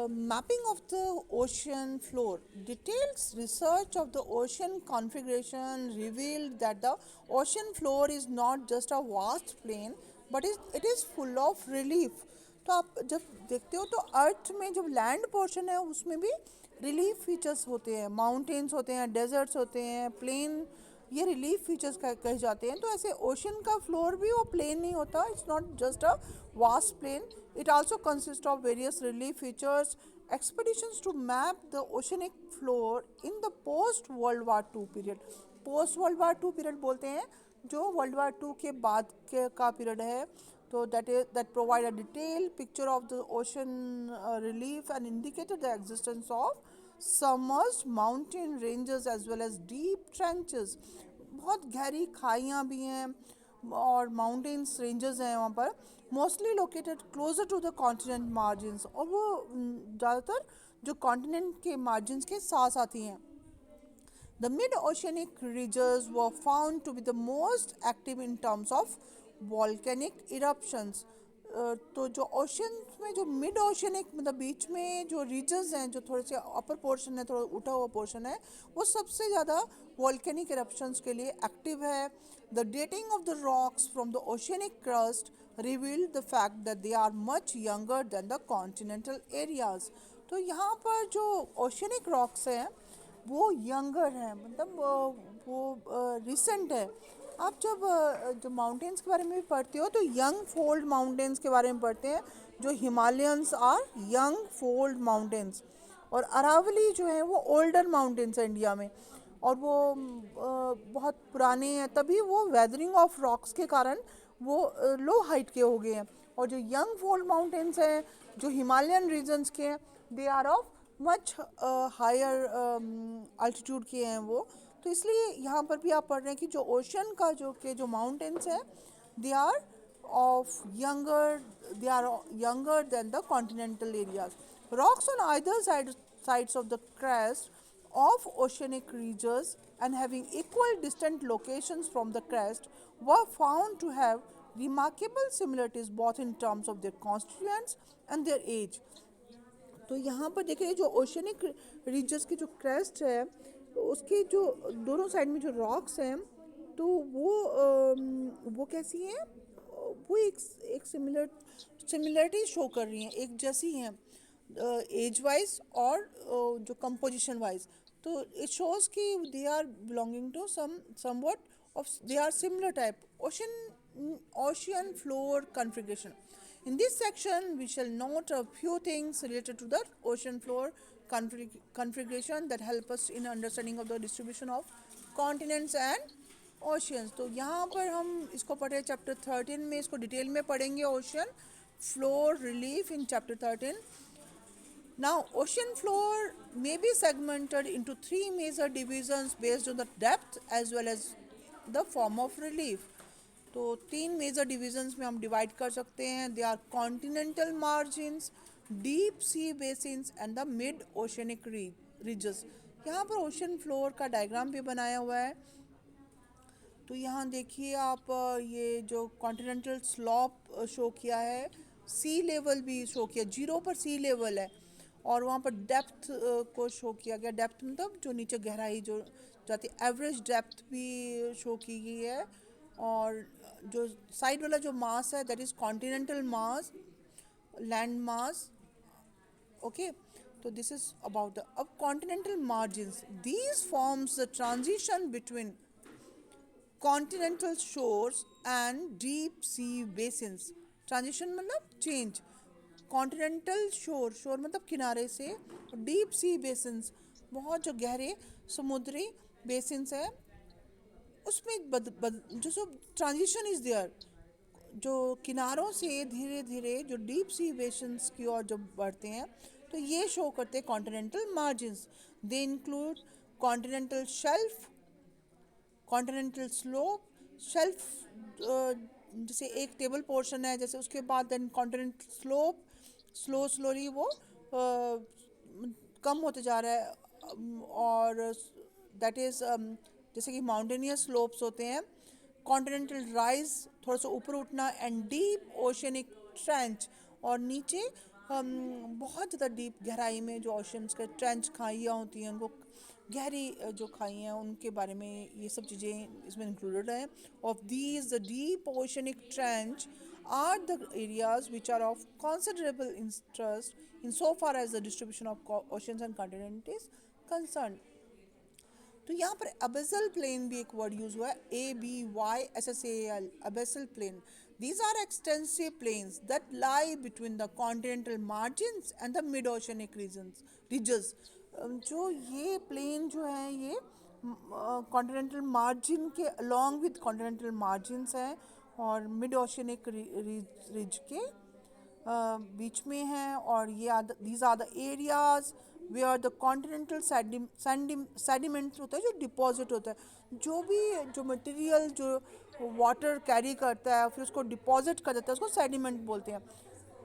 Mapping of the ocean floor. Detailed research of the ocean configuration revealed that the ocean floor is not just a vast plain, but it is full of relief. तो आप जब देखते हो तो अर्थ में जब land portion है उसमें भी रिलीफ फीचर्स होते हैं, माउंटेन्स होते हैं, डेजर्ट्स होते हैं, प्लेन, ये रिलीफ फीचर्स कहे जाते हैं. तो ऐसे ओशन का फ्लोर भी वो प्लेन नहीं होता, it's not just a vast plain, it also consist of various relief features. Expeditions to map the oceanic floor in the post World War II period. Post world war two period बोलते हैं जो world war to के बाद के का period है. तो that provide a detailed picture of the ocean relief and indicated the existence of submerged mountain ranges as well as deep trenches. बहुत गहरी खाइयाँ भी हैं और माउंटेन्स रेंजेस हैं वहाँ पर, mostly located closer to the continent margins, और वो ज़्यादातर जो कॉन्टिनेंट के मार्जिन्स के साथ साथ ही हैं. The mid-oceanic ridges were found to be the most active in terms of volcanic eruptions. तो जो ओशन में जो मिड ओशनिक मतलब बीच में जो रीजस हैं, जो थोड़े से अपर पोर्शन है, थोड़ा उठा हुआ पोर्शन है, वो सबसे ज़्यादा वॉल्केनिक इरप्शंस के लिए एक्टिव है. The dating of the rocks from the oceanic crust revealed the fact that they are much younger than the continental areas. तो यहाँ पर जो ओशनिक रॉक्स हैं वो यंगर हैं, मतलब वो रिसेंट है. आप जब जो माउंटेन्स के बारे में भी पढ़ते हो तो यंग फोल्ड माउंटेन्स के बारे में पढ़ते हैं, जो Himalayans are young fold mountains, और अरावली जो है वो ओल्डर माउंटेन्स है इंडिया में, और वो बहुत पुराने हैं, तभी वो वेदरिंग ऑफ रॉक्स के कारण वो लो हाइट के हो गए हैं. और जो यंग फोल्ड माउंटेन्स हैं जो हिमालयन रीजन्स के हैं, they are of much higher altitude के हैं वो. तो इसलिए यहाँ पर भी आप पढ़ रहे हैं कि जो ओशन का जो माउंटेन्स हैं they are of younger than the continental areas. Rocks on either sides of the crest of oceanic ridges and having equal distant locations from the crest were found to have remarkable similarities both in terms of their constituents and their age. तो यहाँ पर देखिए जो oceanic रीजस की जो crest है उसके जो दोनों साइड में जो रॉक्स हैं तो वो कैसी हैं, वो एक सिमिलरिटी शो कर रही हैं, एक जैसी हैं एज वाइज और जो कंपोजिशन वाइज. तो इट शोज कि they are belonging to somewhat of they are similar type ocean floor configuration. In this section, we shall note a few things related to the ocean floor configuration that help us in understanding of the distribution of continents and oceans. तो यहाँ पर हम इसको पढ़े chapter 13 में, इसको detail में पढ़ेंगे. Ocean floor relief in chapter 13. Now, ocean floor may be segmented into three major divisions based on the depth as well as the form of relief. तो तीन मेजर डिविजन्स में हम डिवाइड कर सकते हैं. They are continental margins, deep sea basins and the mid oceanic ridges. यहाँ पर ocean floor का डायग्राम भी बनाया हुआ है. तो यहाँ देखिए आप, ये जो कॉन्टिनेंटल स्लॉप शो किया है, सी लेवल भी शो किया, जीरो पर सी लेवल है, और वहाँ पर डेप्थ को शो किया गया. डेप्थ मतलब जो नीचे गहराई जो जाती है, एवरेज डेप्थ भी शो की गई है. और जो साइड वाला जो मास है that is continental mass, land mass. Okay, तो दिस इज अबाउट द अब continental margins. These forms the transition between continental shores and deep sea basins. Transition मतलब चेंज. कॉन्टिनेंटल शोर मतलब किनारे से, डीप सी बेसिन्स बहुत जो गहरे समुद्री बेसिन्स है उसमें जो ट्रांजिशन इज देयर. जो किनारों से धीरे धीरे जो डीप सी बेसिन्स की ओर जब बढ़ते हैं तो ये शो करते हैं continental margins. They include continental shelf, continental slope. Shelf जैसे एक टेबल पोर्शन है, जैसे उसके बाद देन कॉन्टिनेंटल स्लोप स्लोली वो कम होते जा रहा है, और दैट इज़ जैसे कि माउंटेनियस स्लोप्स होते हैं. कॉन्टिनेंटल राइज थोड़ा सा ऊपर उठना, एंड डीप ओशनिक ट्रेंच, और नीचे बहुत ज़्यादा डीप गहराई में जो ओशंस के ट्रेंच खाइयाँ होती हैं उनको गहरी जो खाई हैं उनके बारे में ये सब चीज़ें इसमें इंक्लूडेड हैं. Of these the deep oceanic trench are the areas which are of considerable interest insofar as the distribution of oceans and continents is concerned. तो यहाँ पर अबेसल प्लेन भी एक वर्ड यूज हुआ है, ABYSSAL, abyssal plain. These are extensive plains that lie between the continental margins and the mid-oceanic ridges. जो ये plane जो है ये कॉन्टिनेंटल मार्जिन के अलॉन्ग विद कॉन्टिनेंटल मार्जिन्स हैं और मिड ओशनिक रिज के बीच में हैं. और ये these are the areas where the continental sediment होता है जो डिपॉजिट होता है, जो भी जो मटेरियल जो वाटर कैरी करता है फिर उसको डिपॉजिट कर देता है उसको सेडिमेंट बोलते हैं.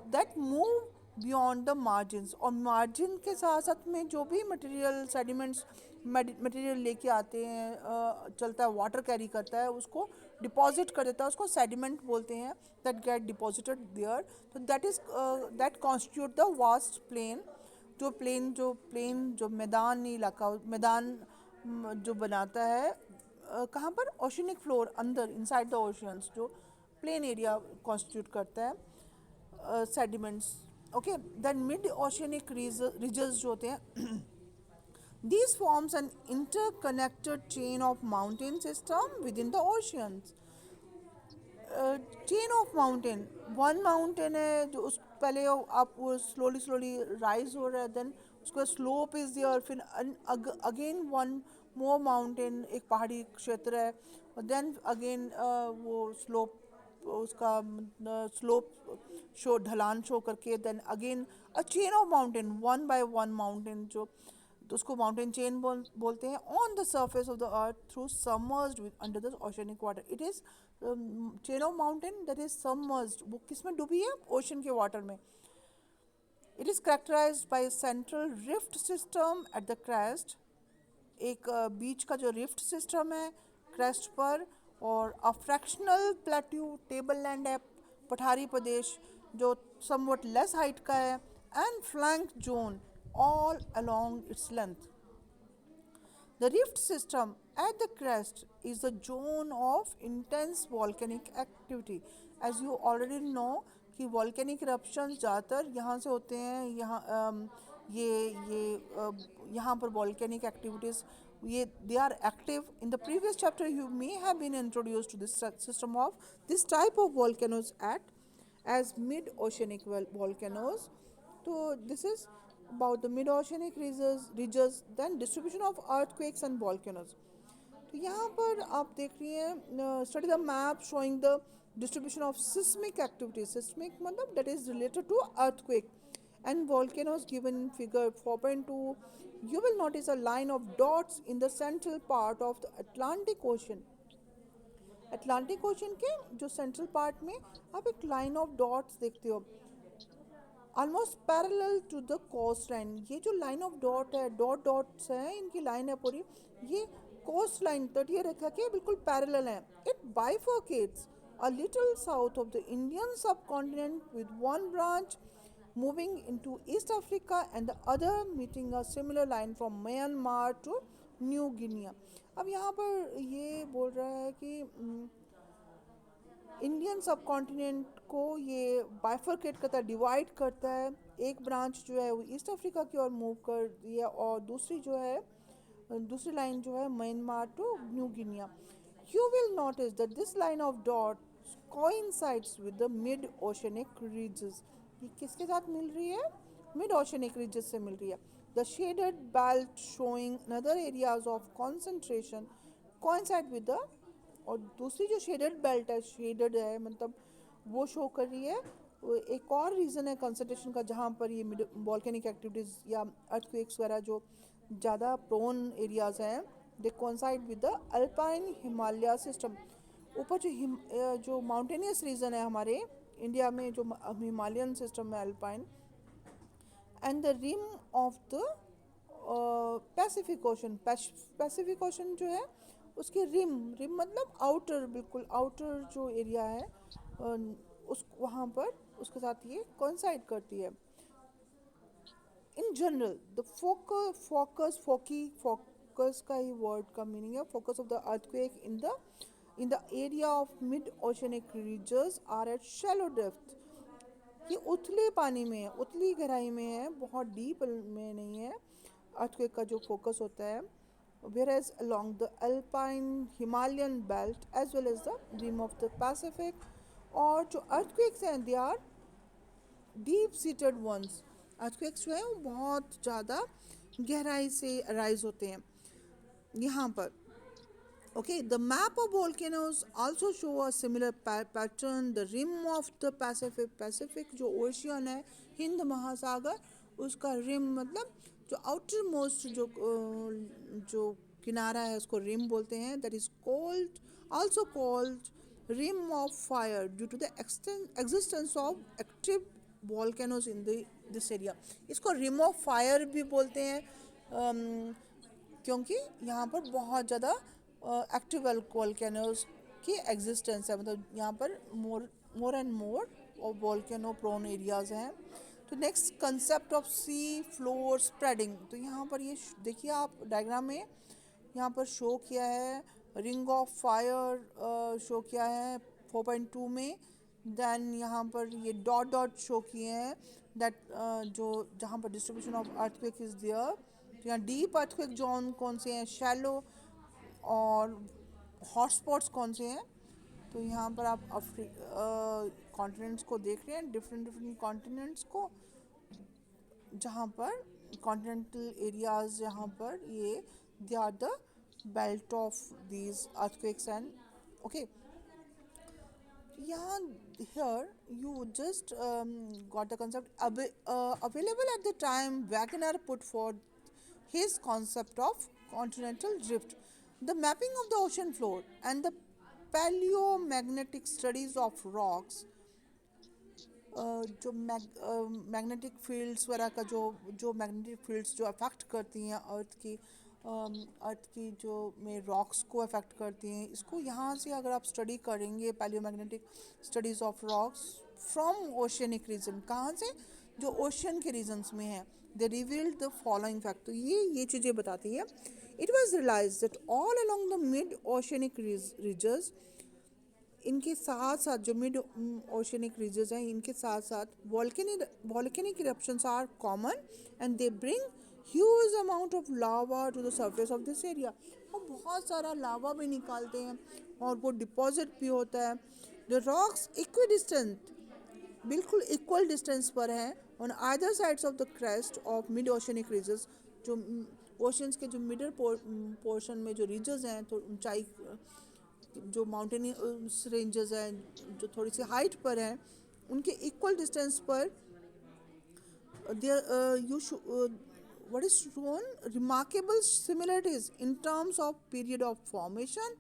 That move beyond the margins, और मार्जिन के साथ साथ में जो भी मटेरियल सेडिमेंट्स मटेरियल लेके आते हैं चलता है वाटर कैरी करता है उसको डिपॉजिट कर देता है उसको सेडिमेंट बोलते हैं. That get deposited there. तो that constitute the vast plain. जो मैदानी इलाका मैदान जो बनाता है कहाँ पर ओशनिक फ्लोर अंदर इनसाइड द ओशियंस जो प्लेन एरिया कॉन्स्टिट्यूट करता है sediments. Okay, then mid oceanic ridges जो होते हैं these forms an interconnected chain of mountain system within the oceans. Chain of mountain, one mountain है जो उस पहले आप वो स्लोली राइज हो रहा है, देन उसका स्लोप इज देयर, फिर अगेन वन मोर माउंटेन एक पहाड़ी क्षेत्र है, और देन अगेन वो स्लोप उसका स्लोप शो ढलान शो करके then again a chain of mountain one by one mountain जो तो उसको माउंटेन चेन बोलते हैं. On the surface of the earth through submerged under the oceanic water. It is chain of mountain that is submerged, वो किस में डूबी है ओशन के वाटर में. It is characterized by central rift system at the crest, एक बीच का जो रिफ्ट सिस्टम है क्रेस्ट पर, और अ फ्रैक्शनल प्लेट्यू टेबल लैंड है पठारी प्रदेश जो समवट लेस हाइट का है, and flank zone all along its length. The rift system at the crest is the zone of intense volcanic activity. As you already know कि volcanic eruptions ज़्यादातर यहाँ से होते हैं, यहाँ पर volcanic activities ये they are active. In the previous chapter you may have been introduced to this system of this type of volcanoes as mid-oceanic volcanoes. So this is about the mid-oceanic ridges, then distribution of earthquakes and volcanoes. तो यहाँ पर आप देख रही हैं study the map showing the distribution of seismic activities. Seismic मतलब that is related to earthquake and volcanoes given in figure 4.2. You will notice a line of dots in the central part of the Atlantic Ocean. Atlantic ocean के जो central part में आप एक line of dots देखते हो almost parallel to the coast line. ये जो line of dot है डॉट्स हैं इनकी लाइन है पूरी, ये कोस्ट लाइन तटीय रेखा के बिल्कुल पैरेलल है. It bifurcates a little south of the Indian subcontinent with one branch moving into East Africa and the other meeting a similar line from Myanmar to New Guinea. अब यहाँ पर ये बोल रहा है कि इंडियन सब कॉन्टिनेंट को ये बाइफरकेट करता है, डिवाइड करता है. एक ब्रांच जो है वो ईस्ट अफ्रीका की ओर मूव कर दिया और दूसरी लाइन जो है Myanmar to New Guinea. You will notice that this line of dots coincides with the mid oceanic ridges. ये किसके साथ मिल रही है? मिड ओशनिक रीजस से मिल रही है. The shaded belt showing another areas of concentration coincide with the, और दूसरी जो शेडेड बेल्ट है, शेडेड है मतलब वो शो कर रही है एक और रीज़न है कंसंट्रेशन का जहाँ पर ये वॉल्केनिक एक्टिविटीज़ या अर्थक्वेक्स वगैरह जो ज़्यादा प्रोन एरियाज़ हैं they coincide with the Alpine Himalaya system. ऊपर जो माउंटेनियस रीजन है हमारे इंडिया में जो हिमालयन सिस्टम है Alpine, and the rim of the Pacific Ocean. Pacific Ocean जो है उसके रिम मतलब आउटर, बिल्कुल आउटर जो एरिया है उस वहाँ पर उसके साथ ये कोइंसाइड करती है. in general, the focus का ही word का meaning है, focus of the earthquake in the area of mid-oceanic regions are at shallow depth. ये उथले पानी में है, उतली गहराई में है, बहुत डीप में नहीं है earthquake का जो focus होता है. Whereas along the alpine Himalayan belt as well as the rim of the Pacific, और जो earthquakes हैं they are deep seated ones. Earthquakes जो है वो बहुत ज़्यादा गहराई से अराइज होते हैं यहाँ पर. Okay, the map of volcanoes also show a similar pattern. The rim of the Pacific जो ओशियन है, हिंद महासागर, उसका रिम मतलब जो आउटर मोस्ट जो किनारा है उसको रिम बोलते हैं. That is called also called rim of fire due to the existence of active volcanoes in this area. इसको रिम ऑफ फायर भी बोलते हैं क्योंकि यहाँ पर बहुत ज़्यादा एक्टिव वॉल्केनोज की एग्जिस्टेंस है. मतलब यहाँ पर मोर एंड मोर और वॉल्केनो प्रोन एरियाज हैं. तो next concept of C floor spreading. तो यहाँ पर ये देखिए आप डायग्राम में यहाँ पर शो किया है, रिंग ऑफ फायर शो किया है 4.2 में. देन यहाँ पर ये डॉट डॉट शो किए हैं दैट जो जहाँ पर distribution of earthquake is there. तो यहाँ डीप अर्थक्वेक जोन कौन से हैं, शैलो और हॉटस्पॉट्स कौन से हैं. तो यहाँ पर आप कॉन्टिनेंट्स को देख रहे हैं, डिफरेंट कॉन्टिनेंट्स को, जहाँ पर कॉन्टिनेंटल एरियाज जहाँ पर ये they are the belt of these earthquakes and okay. Yeah, here you just got the concept available at the time Wagner put forth his concept of continental drift. The mapping of the ocean floor and the paleomagnetic studies of rocks, जो magnetic fields वगैरह का जो magnetic fields जो affect करती हैं अर्थ की जो में रॉक्स को अफेक्ट करती हैं, इसको यहाँ से अगर आप स्टडी करेंगे palaeomagnetic studies of rocks from oceanic region, कहाँ से, जो ओशियन के रीजन्स में है, they revealed the following fact. तो ये चीज़ें बताती है. It was realise that all along the mid oceanic regions, इनके साथ साथ जो मिड ओशियनिक रीजन्स हैं, इनके साथ साथ volcanic eruptions are common and they bring huge amount of lava to the surface of this area. और बहुत सारा लावा भी निकालते हैं और वो डिपॉजिट भी होता है. द रॉक्स इक्विडिस्टेंट, बिल्कुल इक्वल डिस्टेंस पर हैं on either sides of the crest of mid oceanic regions. जो ओशंस के जो मिडल पोर्शन में जो रीजन्स हैं, तो ऊंचाई जो माउंटेनियस रेंजेस हैं जो थोड़ी सी हाइट पर हैं, उनके इक्वल डिस्टेंस पर there what is shown remarkable similarities in terms of period of formation,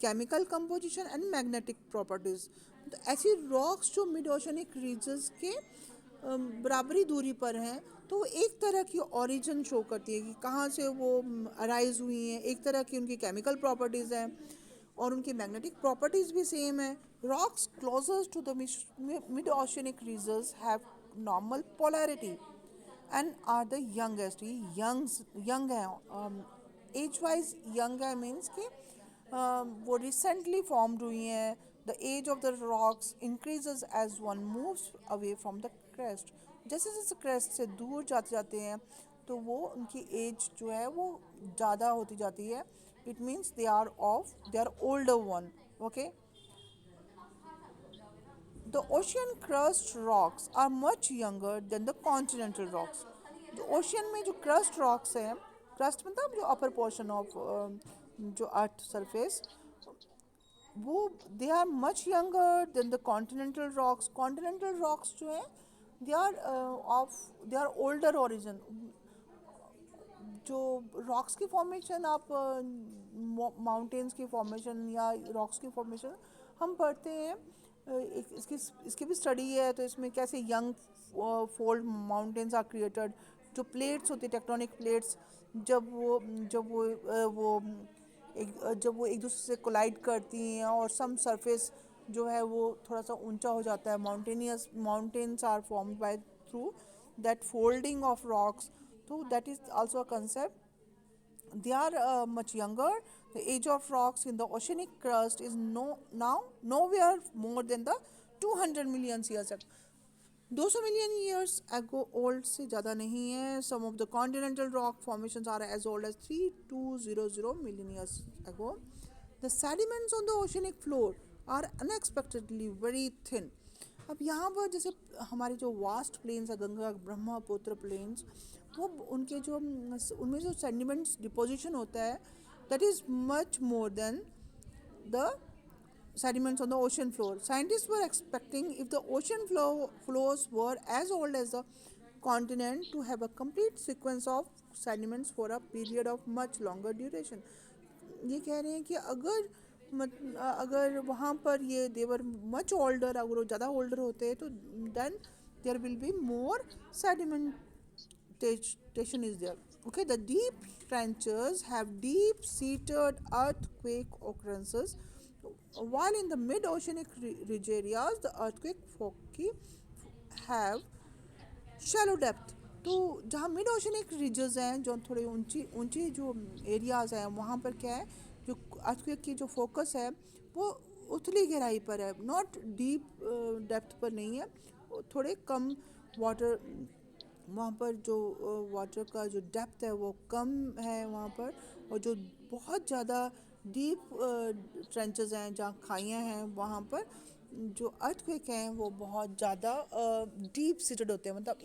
chemical composition and magnetic properties. तो ऐसी रॉक्स जो मिड ओशनिक रीजन्स के बराबरी दूरी पर हैं, तो वो एक तरह की ओरिजिन शो करती है कि कहाँ से वो अराइज हुई हैं. एक तरह की उनकी केमिकल प्रॉपर्टीज़ हैं और उनकी मैग्नेटिक प्रॉपर्टीज़ भी सेम है. Rocks closer to the mid oceanic regions have normal polarity and are the youngest. ये यंग हैं, एज वाइज यंग है, मीन्स कि वो रिसेंटली फॉर्म्ड हुई हैं. The age of the rocks increases as one moves away from the crest. जैसे जैसे crest से दूर जाते जाते हैं तो वो उनकी एज जो है वो ज़्यादा होती जाती है. It means they are older one. Okay, the ocean crust rocks are much younger than the continental rocks. जो ocean में जो crust rocks है, crust मतलब जो upper portion of जो earth surface, वो they are much younger than the continental rocks. Continental rocks जो है they are older origin. जो रॉक्स की फॉर्मेशन आप माउंटेन्स की फॉर्मेशन या रॉक्स की फॉर्मेशन हम पढ़ते हैं, इसकी भी स्टडी है. तो इसमें कैसे young fold mountains are created. जो प्लेट्स होती है, टेक्टोनिक प्लेट्स, जब वो एक दूसरे से कोलाइड करती हैं और सम सरफेस जो है वो थोड़ा सा ऊंचा हो जाता है. Mountains are formed by through that folding of rocks. So that is also a concept. They are much younger. The age of rocks in the oceanic crust is now nowhere more than the 200 million years ago. 200 million years ago old से ज़्यादा नहीं है. Some of the continental rock formations are as old as 3200 million years ago. The sediments on the oceanic floor are unexpectedly very thin. अब यहाँ पर जैसे हमारे जो वास्ट प्लेन्स है, गंगा ब्रह्मपुत्र प्लेन्स, वो उनके जो उनमें जो सेडिमेंट्स डिपोजिशन होता है, that is much more than the sediments on the ocean floor. Scientists were expecting, if the ocean floors were as old as the continent, to have a complete sequence of sediments for a period of much longer duration. ये कह रहे हैं कि अगर वहाँ पर ये देवर much older, अगर वो ज़्यादा ओल्डर होते हैं तो then there will be more sedimentation is there. Okay, the deep trenches have deep seated earthquake occurrences, while in the mid oceanic ridge areas the earthquake foci have shallow depth. तो जहाँ mid oceanic ridges हैं, जो थोड़े ऊंची ऊंची जो areas हैं, वहाँ पर क्या है, जो अर्थक्वेक की जो फोकस है वो उथली गहराई पर है, नॉट डीप डेप्थ पर नहीं है. थोड़े कम वाटर, वहाँ पर जो वाटर का जो डेप्थ है वो कम है वहाँ पर. और जो बहुत ज़्यादा डीप ट्रेंचेस हैं, जहाँ खाइयाँ हैं, वहाँ पर जो अर्थक्वेक हैं वो बहुत ज़्यादा डीप सीटेड होते हैं, मतलब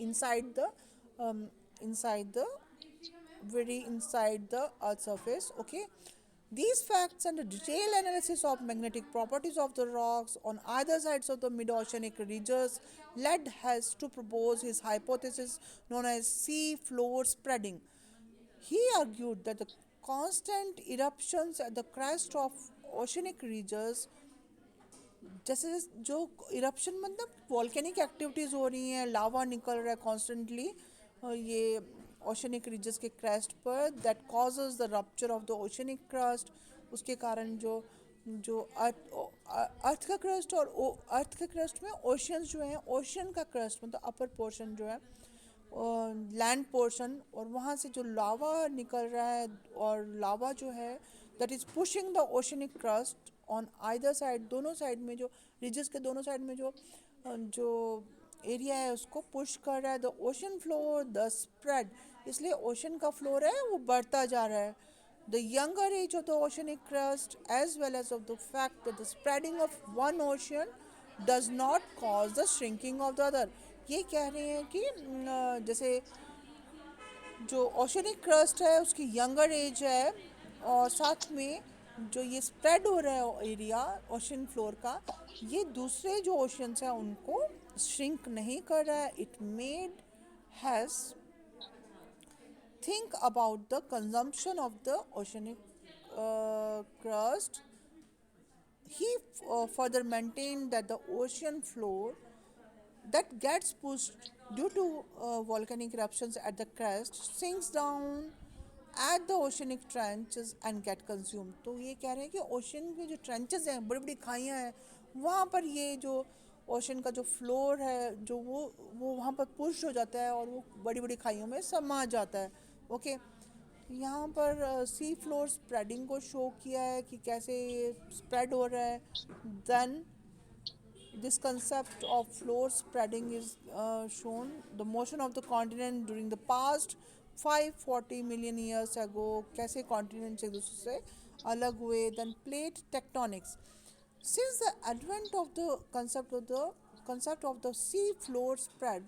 inside the very inside the earth surface. Okay, these facts and a detailed analysis of magnetic properties of the rocks on either sides of the mid-oceanic ridges led Hess to propose his hypothesis known as sea floor spreading. He argued that the constant eruptions at the crest of oceanic ridges, जैसे जो eruption मतलब volcanic activities हो रही हैं, लावा निकल रहा है constantly ये ओशनिक रिजेस के क्रेस्ट पर, that causes the rupture of the oceanic crust. उसके कारण जो जो अर्थ का क्रस्ट, और अर्थ के क्रस्ट में ओशियंस जो हैं, ओशियन का क्रस्ट मतलब अपर पोर्शन जो है, लैंड पोर्शन, और वहाँ से जो लावा निकल रहा है, और लावा जो है that is pushing the oceanic crust on either side. दोनों साइड में जो रिजेस के दोनों साइड में जो जो एरिया है उसको पुश कर रहा है. The ocean floor the spread, इसलिए ओशन का फ्लोर है वो बढ़ता जा रहा है. The younger age of the oceanic crust as well as of the fact that the spreading of one ocean does not cause the shrinking of the other. ये कह रहे हैं कि जैसे जो ओशनिक क्रस्ट है उसकी यंगर एज है, और साथ में जो ये स्प्रेड हो रहा है एरिया ओशन फ्लोर का, ये दूसरे जो ओशंस हैं उनको श्रिंक नहीं कर रहा है. It made has think about the consumption of the oceanic crust. He further maintained that the ocean floor that gets pushed due to volcanic eruptions at the crest sinks down at the oceanic trenches and get consumed. तो ये कह रहे हैं कि ocean के जो trenches हैं, बड़ी बड़ी खाइयाँ हैं, वहाँ पर ये जो ओशन का जो फ्लोर है जो वो वहाँ पर पुश हो जाता है और वो बड़ी बड़ी खाइयों में समा जाता है. ओके, यहाँ पर सी फ्लोर स्प्रेडिंग को शो किया है कि कैसे स्प्रेड हो रहा है. Then this concept of floor spreading is shown. The motion of the continent during the past 540 million years ago, कैसे continents एक दूसरे से अलग हुए. Then plate tectonics. Since the advent of the concept of the sea floor spread,